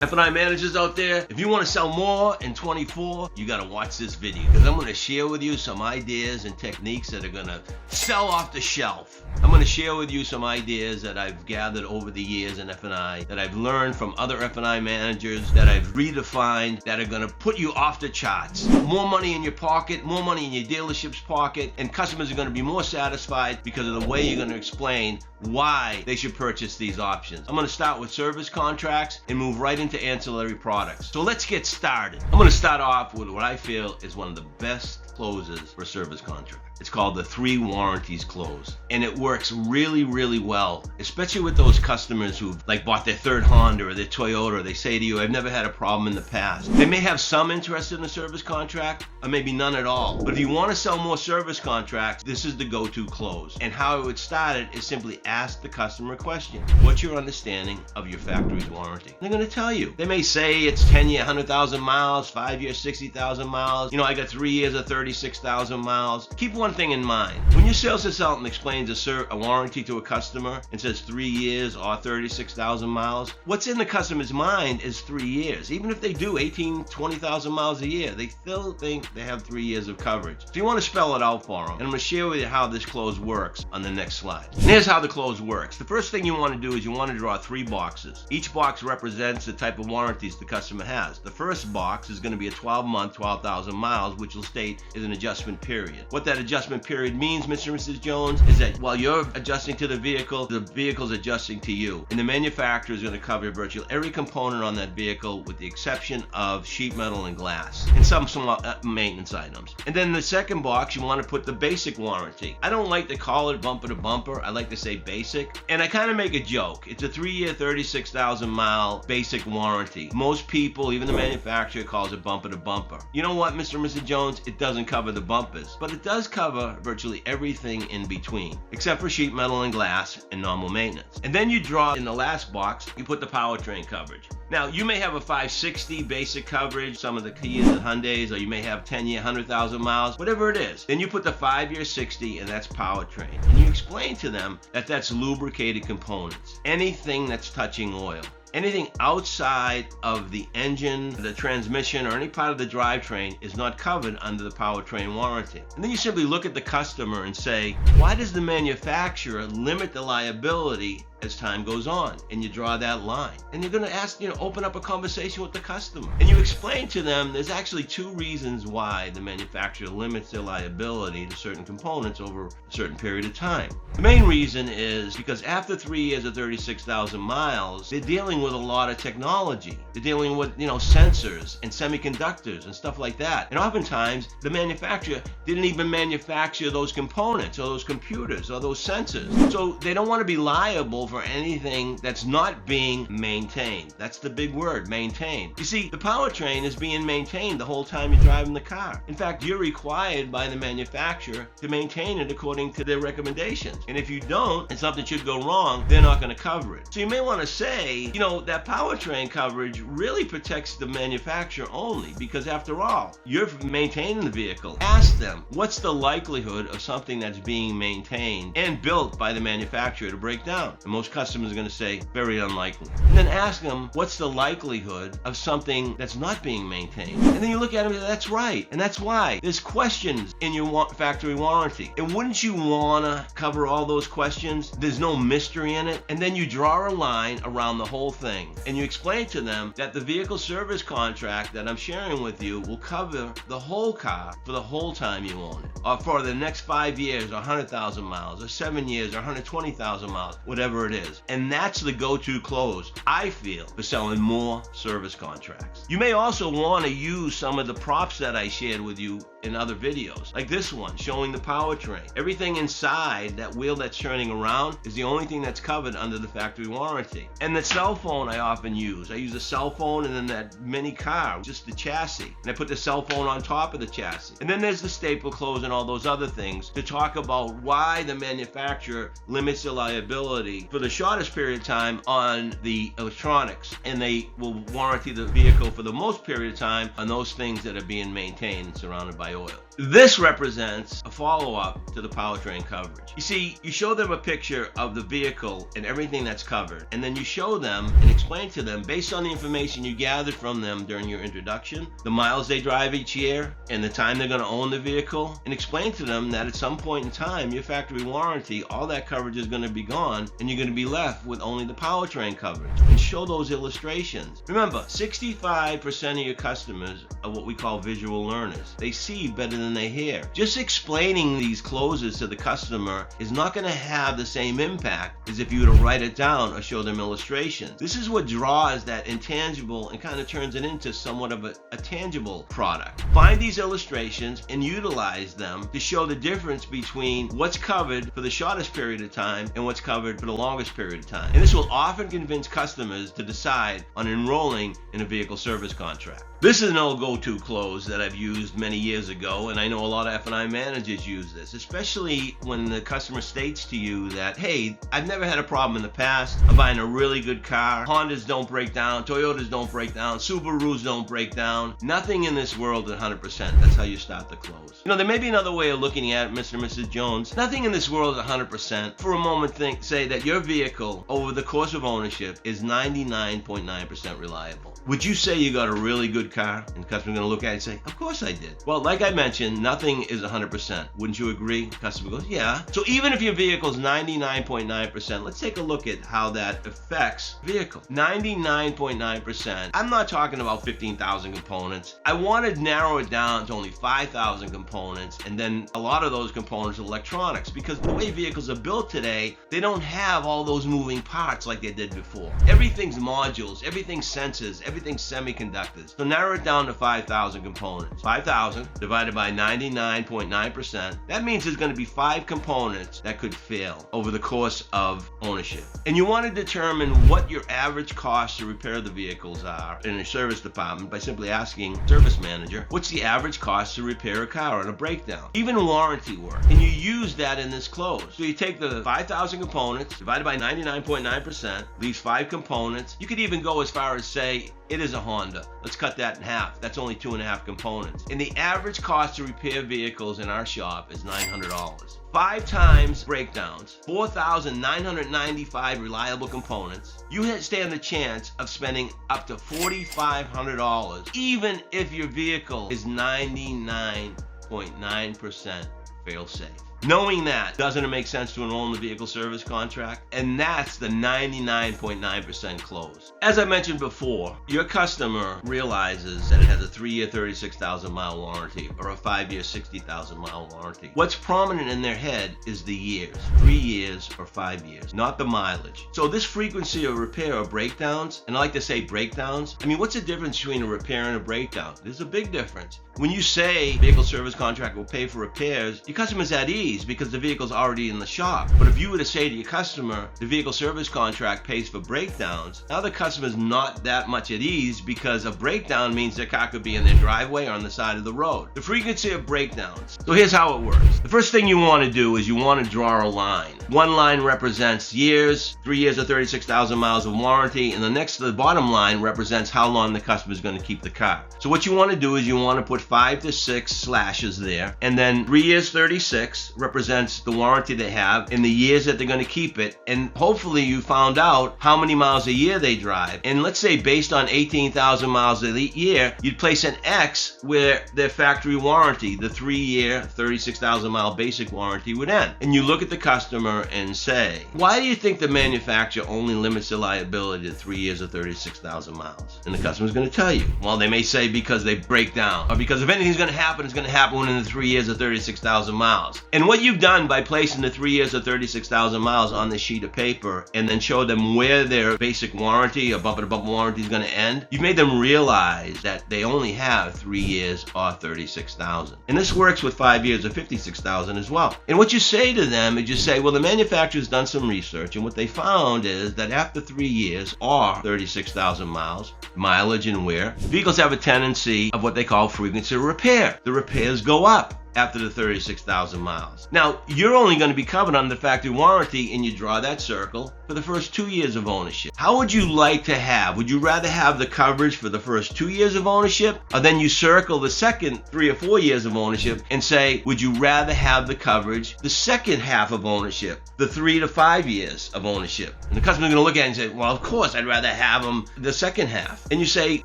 F&I managers out there, if you want to sell more in 24, you got to watch this video because I'm going to share with you some ideas and techniques that are going to sell off the shelf. I'm going to share with you some ideas that I've gathered over the years in F&I, that I've learned from other F&I managers, that I've redefined, that are going to put you off the charts. More money in your pocket, more money in your dealership's pocket, and customers are going to be more satisfied because of the way you're going to explain why they should purchase these options. I'm going to start with service contracts and move right into ancillary products. So let's get started. I'm going to start off with what I feel is one of the best closes for a service contract. It's called the 3 warranties close, and it works really, really well, especially with those customers who've bought their third Honda or their Toyota. They say to you, I've never had a problem in the past. They may have some interest in a service contract or maybe none at all. But if you want to sell more service contracts, this is the go-to close. And how I would start it is simply ask the customer a question. What's your understanding of your factory's warranty? They're going to tell you. They may say it's 10 year, 100,000 miles, 5 years, 60,000 miles. I got 3 years of 36,000 miles. Keep one thing in mind. When your sales consultant explains a warranty to a customer and says 3 years or 36,000 miles, what's in the customer's mind is 3 years. Even if they do 18, 20,000 miles a year, they still think they have 3 years of coverage. So you want to spell it out for them. And I'm going to share with you how this close works on the next slide. And here's how the close works. The first thing you want to do is you want to draw 3 boxes. Each box represents the type of warranties the customer has. The first box is going to be a 12-month, 12,000 miles, which will state is an adjustment period. What that adjustment period means, Mr. and Mrs. Jones, is that while you're adjusting to the vehicle's adjusting to you. And the manufacturer is going to cover virtually every component on that vehicle with the exception of sheet metal and glass and some small maintenance items. And then the second box, you want to put the basic warranty. I don't like to call it bumper to bumper. I like to say basic. And I kind of make a joke. It's a 3-year, 36,000 mile basic warranty. Most people, even the manufacturer, calls it bumper to bumper. You know what, Mr. and Mrs. Jones? It doesn't cover the bumpers, but it does cover virtually everything in between, except for sheet metal and glass and normal maintenance. And then you draw in the last box, you put the powertrain coverage. Now, you may have a 560 basic coverage, some of the Kias and Hyundais, or you may have 10-year, 100,000 miles, whatever it is. Then you put the 5-year 60, and that's powertrain. And you explain to them that that's lubricated components, anything that's touching oil. Anything outside of the engine, the transmission, or any part of the drivetrain is not covered under the powertrain warranty. And then you simply look at the customer and say, why does the manufacturer limit the liability as time goes on? And you draw that line. And you're going to ask, open up a conversation with the customer. And you explain to them there's actually 2 reasons why the manufacturer limits their liability to certain components over a certain period of time. The main reason is because after 3 years of 36,000 miles, they're dealing with a lot of technology. They're dealing with, sensors and semiconductors and stuff like that. And oftentimes, the manufacturer didn't even manufacture those components or those computers or those sensors. So they don't want to be liable for anything that's not being maintained. That's the big word, maintained. You see, the powertrain is being maintained the whole time you're driving the car. In fact, you're required by the manufacturer to maintain it according to their recommendations. And if you don't, and something should go wrong, they're not going to cover it. So you may want to say, that powertrain coverage really protects the manufacturer only, because after all, you're maintaining the vehicle. Ask them, what's the likelihood of something that's being maintained and built by the manufacturer to break down? And most customers are going to say, very unlikely. And then ask them, what's the likelihood of something that's not being maintained? And then you look at them and say, that's right. And that's why there's questions in your factory warranty. And wouldn't you want to cover all those questions? There's no mystery in it. And then you draw a line around the whole thing. And you explain to them that the vehicle service contract that I'm sharing with you will cover the whole car for the whole time you own it, or for the next 5 years, or 100,000 miles, or 7 years, or 120,000 miles, whatever it is. And that's the go-to close, I feel, for selling more service contracts. You may also want to use some of the props that I shared with you in other videos, like this one showing the powertrain. Everything inside that wheel that's turning around is the only thing that's covered under the factory warranty. And the cell phone I often use. I use a cell phone and then that mini car, just the chassis. And I put the cell phone on top of the chassis. And then there's the staple close and all those other things to talk about why the manufacturer limits the liability for the shortest period of time on the electronics. And they will warranty the vehicle for the most period of time on those things that are being maintained and surrounded by oil. This represents a follow-up to the powertrain coverage. You see, you show them a picture of the vehicle and everything that's covered, and then you show them and explain to them, based on the information you gathered from them during your introduction, the miles they drive each year and the time they're going to own the vehicle, and explain to them that at some point in time, your factory warranty, all that coverage is going to be gone and you're going to be left with only the powertrain coverage, and show those illustrations. Remember, 65% of your customers are what we call visual learners. They see better than they hear. Just explaining these closes to the customer is not going to have the same impact as if you were to write it down or show them illustrations. This is what draws that intangible and kind of turns it into somewhat of a tangible product. Find these illustrations and utilize them to show the difference between what's covered for the shortest period of time and what's covered for the longest period of time. And this will often convince customers to decide on enrolling in a vehicle service contract. This is an old go-to close that I've used many years ago, and I know a lot of F&I managers use this, especially when the customer states to you that, hey, I've never had a problem in the past. I'm buying a really good car. Hondas don't break down. Toyotas don't break down. Subarus don't break down. Nothing in this world is 100%. That's how you start the close. You know, there may be another way of looking at it, Mr. and Mrs. Jones. Nothing in this world is 100%. For a moment, say that your vehicle over the course of ownership is 99.9% reliable. Would you say you got a really good car? And the customer's going to look at it and say, of course I did. Well, like I mentioned, nothing is 100%. Wouldn't you agree? The customer goes, yeah. So even if your vehicle's 99.9%, let's take a look at how that affects vehicle. 99.9%. I'm not talking about 15,000 components. I want to narrow it down to only 5,000 components, and then a lot of those components are electronics, because the way vehicles are built today, they don't have all those moving parts like they did before. Everything's modules, everything's sensors, everything's semiconductors. So narrow it down to 5,000 components. 5,000 divided by 99.9%. That means there's going to be 5 components that could fail over the course of ownership. And you want to determine what your average cost to repair the vehicles are in a service department by simply asking service manager, what's the average cost to repair a car on a breakdown? Even warranty work. And you use that in this close. So you take the 5,000 components divided by 99.9%, leaves 5 components. You could even go as far as say, it is a Honda. Let's cut that in half. That's only 2.5 components. And the average cost to repair vehicles in our shop is $900. 5 times breakdowns, 4,995 reliable components. You stand a chance of spending up to $4,500, even if your vehicle is 99.9% fail-safe. Knowing that, doesn't it make sense to enroll in the vehicle service contract? And that's the 99.9% close. As I mentioned before, your customer realizes that it has a 3-year 36,000 mile warranty or a 5-year 60,000 mile warranty. What's prominent in their head is the years, 3 years or 5 years, not the mileage. So this frequency of repair or breakdowns, and I like to say breakdowns, I mean, what's the difference between a repair and a breakdown? There's a big difference. When you say vehicle service contract will pay for repairs, your customer's at ease because the vehicle's already in the shop. But if you were to say to your customer, the vehicle service contract pays for breakdowns, now the customer's not that much at ease because a breakdown means their car could be in their driveway or on the side of the road. The frequency of breakdowns. So here's how it works. The first thing you want to do is you want to draw a line. One line represents years, 3 years or 36,000 miles of warranty, and the next to the bottom line represents how long the customer is going to keep the car. So what you want to do is you want to put 5 to 6 slashes there, and then 3 years 36 represents the warranty they have and the years that they're going to keep it, and hopefully you found out how many miles a year they drive. And let's say based on 18,000 miles a year, you'd place an X where their factory warranty, the 3-year 36,000 mile basic warranty, would end. And you look at the customer and say, why do you think the manufacturer only limits the liability to 3 years or 36,000 miles? And the customer's going to tell you. Well, they may say because they break down, or because if anything's going to happen, it's going to happen within the 3 years or 36,000 miles. And what you've done by placing the 3 years or 36,000 miles on this sheet of paper and then show them where their basic warranty or bumper-to-bumper warranty is going to end, you've made them realize that they only have 3 years or 36,000. And this works with 5 years or 56,000 as well. And what you say to them is you say, well, the manufacturer's done some research, and what they found is that after 3 years or 36,000 miles, mileage and wear, vehicles have a tendency of what they call frequency of repair. The repairs go up after the 36,000 miles. Now, you're only going to be covered under the factory warranty, and you draw that circle for the first 2 years of ownership. How would you like to have? Would you rather have the coverage for the first 2 years of ownership, or then you circle the second 3 or 4 years of ownership and say, would you rather have the coverage the second half of ownership, the 3 to 5 years of ownership? And the customer's going to look at it and say, well, of course, I'd rather have them the second half. And you say,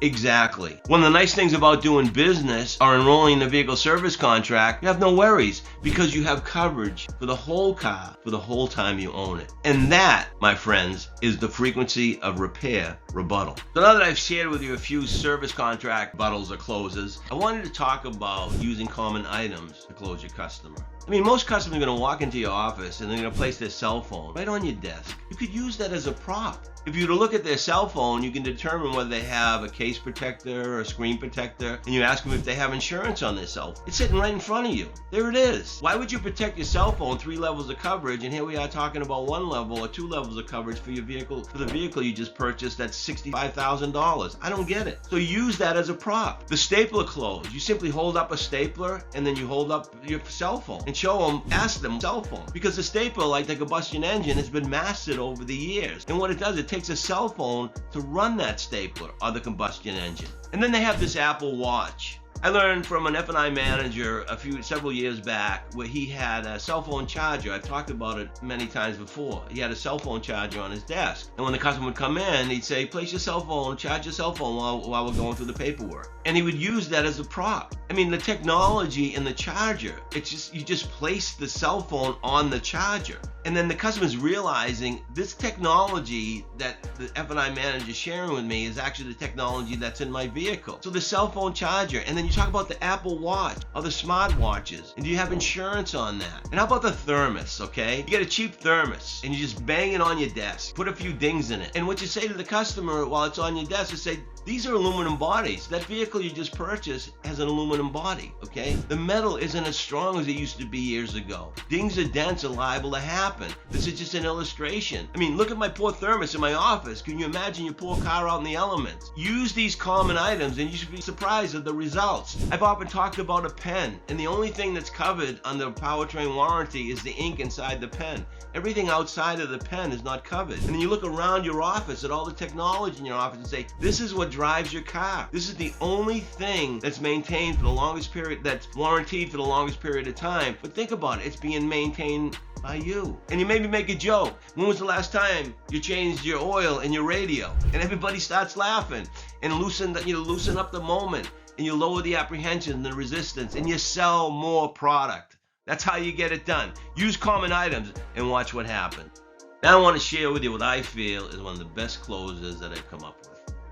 exactly. One of the nice things about doing business or enrolling in the vehicle service contract, you have no worries because you have coverage for the whole car for the whole time you own it. And that, my friends, is the frequency of repair rebuttal. So now that I've shared with you a few service contract rebuttals or closes, I wanted to talk about using common items to close your customer. I mean, most customers are going to walk into your office and they're going to place their cell phone right on your desk. You could use that as a prop. If you were to look at their cell phone, you can determine whether they have a case protector or a screen protector, and you ask them if they have insurance on their cell phone. It's sitting right in front of you. There it is. Why would you protect your cell phone 3 levels of coverage, and here we are talking about 1 level or 2 levels of coverage for your vehicle, for the vehicle you just purchased that's $65,000? I don't get it. So use that as a prop. The stapler close. You simply hold up a stapler and then you hold up your cell phone and show them, ask them cell phone. Because the stapler, like the combustion engine, has been mastered over the years. And what it does, it takes a cell phone to run that stapler or the combustion engine. And then they have this Apple Watch. I learned from an F&I manager several years back where he had a cell phone charger. I've talked about it many times before. He had a cell phone charger on his desk. And when the customer would come in, he'd say, place your cell phone, charge your cell phone while we're going through the paperwork. And he would use that as a prop. I mean, the technology in the charger, it's just, you just place the cell phone on the charger. And then the customer's realizing this technology that the F&I manager is sharing with me is actually the technology that's in my vehicle. So the cell phone charger, and then you talk about the Apple Watch or the smart watches, and do you have insurance on that? And how about the thermos, okay? You get a cheap thermos, and you just bang it on your desk, put a few dings in it. And what you say to the customer while it's on your desk is say, these are aluminum bodies. That vehicle you just purchased has an aluminum body, okay? The metal isn't as strong as it used to be years ago. Dings or dents are liable to happen. This is just an illustration. I mean, look at my poor thermos in my office. Can you imagine your poor car out in the elements? Use these common items and you should be surprised at the results. I've often talked about a pen, and the only thing that's covered under powertrain warranty is the ink inside the pen. Everything outside of the pen is not covered. And then you look around your office at all the technology in your office and say, this is what drives your car. This is the only thing that's maintained for the longest period, that's warranted for the longest period of time. But think about it, it's being maintained by you. And you maybe make a joke. When was the last time you changed your oil in your radio? And everybody starts laughing and loosen up the moment, and you lower the apprehension and the resistance, and you sell more product. That's how you get it done. Use common items and watch what happens. Now I want to share with you what I feel is one of the best closes that I've come up with.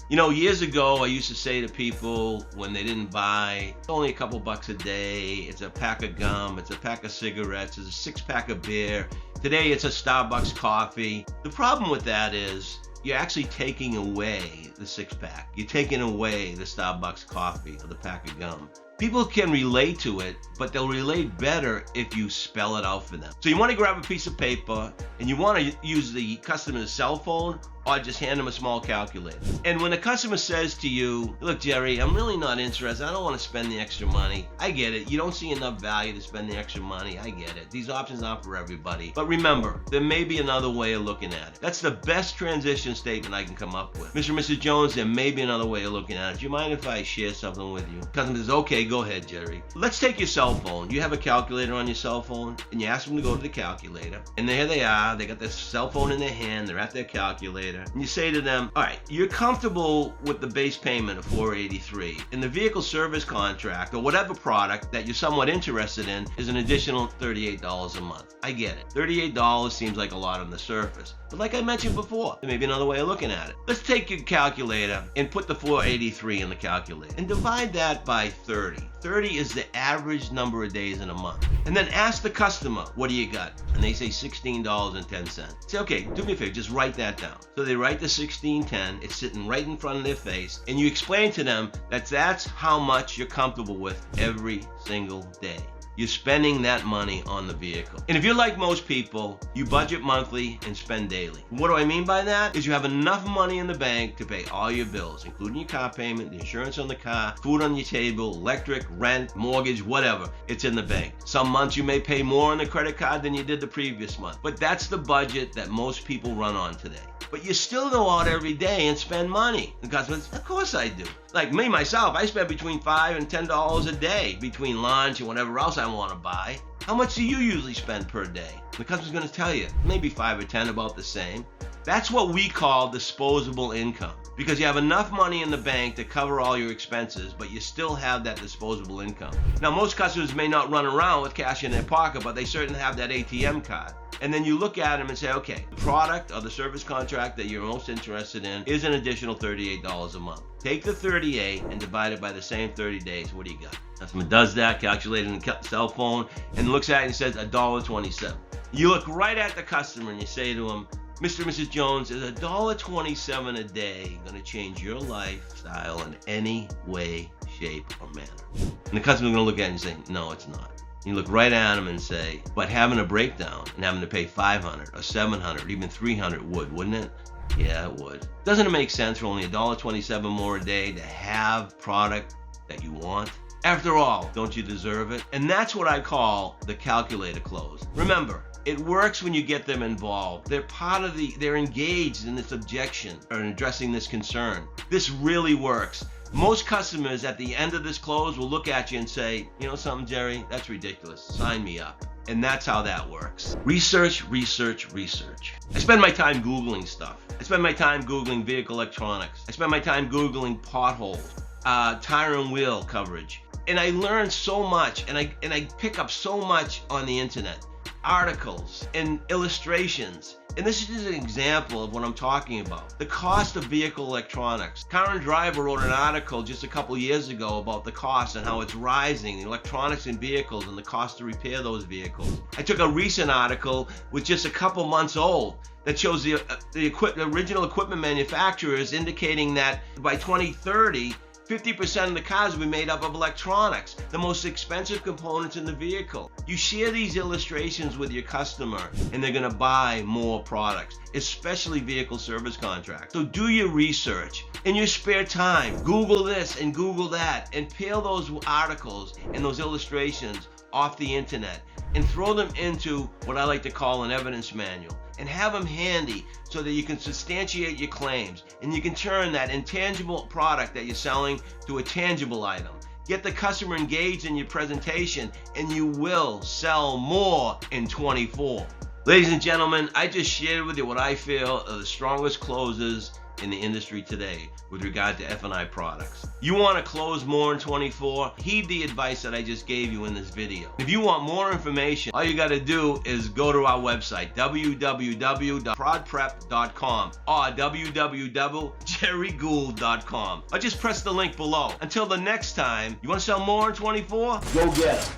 You know, years ago, I used to say to people when they didn't buy, it's only a couple bucks a day, it's a pack of gum, it's a pack of cigarettes, it's a 6-pack of beer. Today, it's a Starbucks coffee. The problem with that is you're actually taking away the 6-pack. You're taking away the Starbucks coffee or the pack of gum. People can relate to it, but they'll relate better if you spell it out for them. So you want to grab a piece of paper and you want to use the customer's cell phone or just hand them a small calculator. And when the customer says to you, look, Gerry, I'm really not interested. I don't want to spend the extra money. I get it. You don't see enough value to spend the extra money. I get it. These options aren't for everybody. But remember, there may be another way of looking at it. That's the best transition statement I can come up with. Mr. and Mrs. Jones, there may be another way of looking at it. Do you mind if I share something with you? The customer says, okay, go ahead, Gerry. Let's take your cell phone. You have a calculator on your cell phone, and you ask them to go to the calculator. And there they are. They got their cell phone in their hand. They're at their calculator. And you say to them, all right, you're comfortable with the base payment of $483. In the vehicle service contract, or whatever product that you're somewhat interested in, is an additional $38 a month. I get it. $38 seems like a lot on the surface. But like I mentioned before, there may be another way of looking at it. Let's take your calculator and put the $483 in the calculator and divide that by 30. 30 is the average number of days in a month. And then ask the customer, what do you got? And they say $16.10. Say, okay, do me a favor, just write that down. So they write the $16.10, it's sitting right in front of their face, and you explain to them that that's how much you're comfortable with every single day. you're spending that money on the vehicle. And if you're like most people, you budget monthly and spend daily. What do I mean by that? Is you have enough money in the bank to pay all your bills, including your car payment, the insurance on the car, food on your table, electric, rent, mortgage, whatever. It's in the bank. Some months you may pay more on the credit card than you did the previous month. But that's the budget that most people run on today. But you still go out every day and spend money. The customer says, of course I do. Like me, myself, I spend between $5 and $10 a day between lunch and whatever else I want to buy. How much do you usually spend per day? The customer's going to tell you, maybe 5 or 10, about the same. That's what we call disposable income, because you have enough money in the bank to cover all your expenses, but you still have that disposable income. Now, most customers may not run around with cash in their pocket, but they certainly have that ATM card. And then you look at them and say, okay, the product or the service contract that you're most interested in is an additional $38 a month. Take the 38 and divide it by the same 30 days. What do you got? Customer does that, calculates it in the cell phone, and looks at it and says $1.27. You look right at the customer and you say to him, Mr. and Mrs. Jones, is $1.27 a day going to change your lifestyle in any way, shape, or manner? And the customer's going to look at it and say, no, it's not. You look right at him and say, but having a breakdown and having to pay $500 or $700, even $300 wouldn't it? Yeah, it would. Doesn't it make sense for only $1.27 more a day to have product that you want? After all, don't you deserve it? And that's what I call the calculator close. Remember, it works when you get them involved. They're engaged in this objection or in addressing this concern. This really works. Most customers at the end of this close will look at you and say, you know something, Gerry, that's ridiculous. Sign me up. And that's how that works. Research, research, research. I spend my time Googling stuff. I spend my time Googling vehicle electronics. I spend my time Googling potholes, tire and wheel coverage. And I learn so much, and I pick up so much on the internet. Articles and illustrations. And this is just an example of what I'm talking about. The cost of vehicle electronics. Car and Driver wrote an article just a couple years ago about the cost and how it's rising, the electronics in vehicles and the cost to repair those vehicles. I took a recent article, which just a couple months old, that shows the original equipment manufacturers indicating that by 2030, 50% of the cars will be made up of electronics, the most expensive components in the vehicle. You share these illustrations with your customer and they're going to buy more products, especially vehicle service contracts. So do your research. In your spare time, Google this and Google that and peel those articles and those illustrations off the internet and throw them into what I like to call an evidence manual. And have them handy so that you can substantiate your claims and you can turn that intangible product that you're selling to a tangible item. Get the customer engaged in your presentation and you will sell more in 24. Ladies and gentlemen, I just shared with you what I feel are the strongest closes in the industry today with regard to F&I products. You want to close more in 24? Heed the advice that I just gave you in this video. If you want more information, all you got to do is go to our website, www.prodprep.com or www.gerrygould.com, or just press the link below. Until the next time, you want to sell more in 24? Go get it.